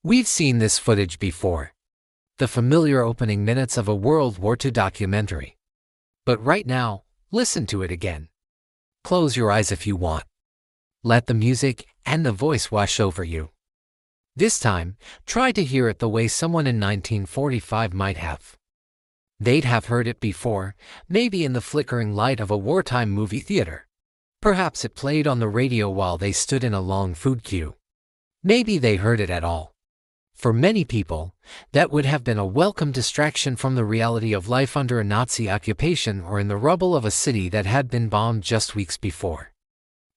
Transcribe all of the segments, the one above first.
We've seen this footage before. The familiar opening minutes of a World War II documentary. But right now, listen to it again. Close your eyes if you want. Let the music and the voice wash over you. This time, try to hear it the way someone in 1945 might have. They'd have heard it before, maybe in the flickering light of a wartime movie theater. Perhaps it played on the radio while they stood in a long food queue. Maybe they heard it at all. For many people, that would have been a welcome distraction from the reality of life under a Nazi occupation or in the rubble of a city that had been bombed just weeks before.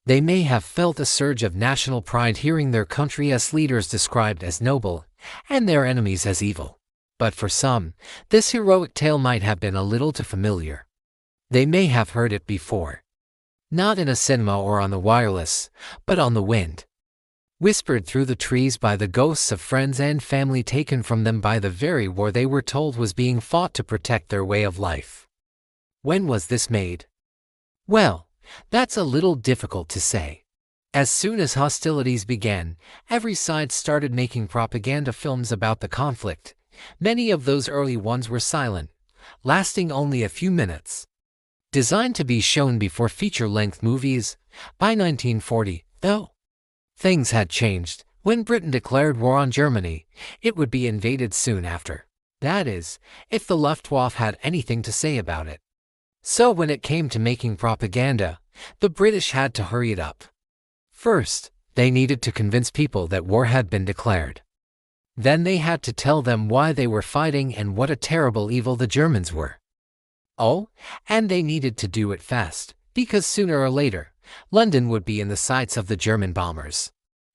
They may have felt a surge of national pride hearing their country's leaders described as noble and their enemies as evil. But for some, this heroic tale might have been a little too familiar. They may have heard it before. Not in a cinema or on the wireless, but on the wind. Whispered through the trees by the ghosts of friends and family taken from them by the very war they were told was being fought to protect their way of life. When was this made? Well, that's a little difficult to say. As soon as hostilities began, every side started making propaganda films about the conflict. Many of those early ones were silent, lasting only a few minutes. Designed to be shown before feature-length movies, by 1940, though, things had changed. When Britain declared war on Germany, it would be invaded soon after. That is, if the Luftwaffe had anything to say about it. So when it came to making propaganda, the British had to hurry it up. First, they needed to convince people that war had been declared. Then they had to tell them why they were fighting and what a terrible evil the Germans were. Oh, and they needed to do it fast, because sooner or later, London would be in the sights of the German bombers.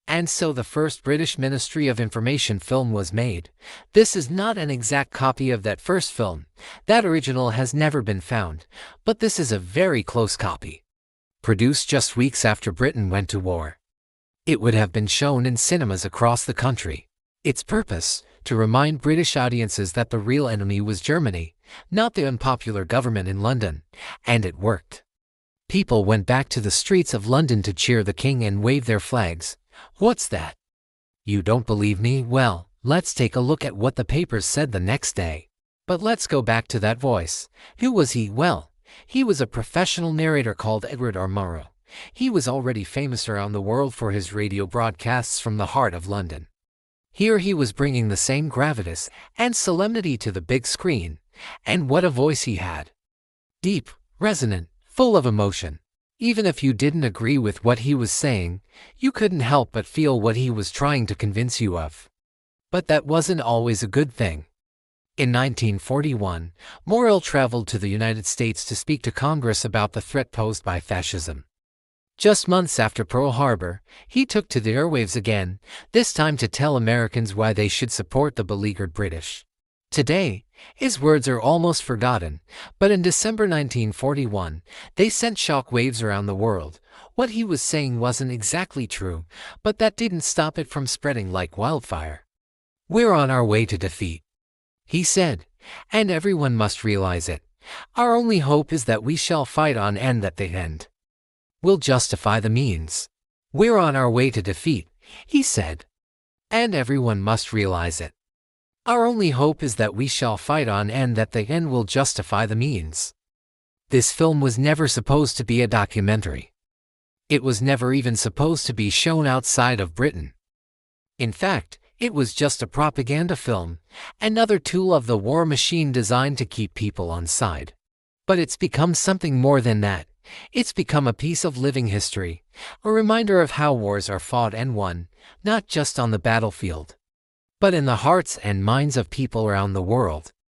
And so the first British Ministry of Information film was made. This is not an exact copy of that first film. That original has never been found, but this is a very close copy. Produced just weeks after Britain went to war. It would have been shown in cinemas across the country. Its purpose, to remind British audiences that the real enemy was Germany, not the unpopular government in London, and it worked. People went back to the streets of London to cheer the king and wave their flags. What's that? You don't believe me? Well, let's take a look at what the papers said the next day. But let's go back to that voice. Who was he? Well, he was a professional narrator called Edward R. Murrow. He was already famous around the world for his radio broadcasts from the heart of London. Here he was bringing the same gravitas and solemnity to the big screen, and what a voice he had. Deep, resonant, full of emotion. Even if you didn't agree with what he was saying, you couldn't help but feel what he was trying to convince you of. But that wasn't always a good thing. In 1941, Murrow traveled to the United States to speak to Congress about the threat posed by fascism. Just months after Pearl Harbor, he took to the airwaves again, this time to tell Americans why they should support the beleaguered British. Today, his words are almost forgotten, but in December 1941, they sent shock waves around the world. What he was saying wasn't exactly true, but that didn't stop it from spreading like wildfire. We're on our way to defeat, he said, and everyone must realize it. Our only hope is that we shall fight on and that the end will justify the means. We're on our way to defeat, he said, and everyone must realize it. Our only hope is that we shall fight on and that the end will justify the means. This film was never supposed to be a documentary. It was never even supposed to be shown outside of Britain. In fact, it was just a propaganda film, another tool of the war machine designed to keep people on side. But it's become something more than that. It's become a piece of living history, a reminder of how wars are fought and won, not just on the battlefield, but in the hearts and minds of people around the world.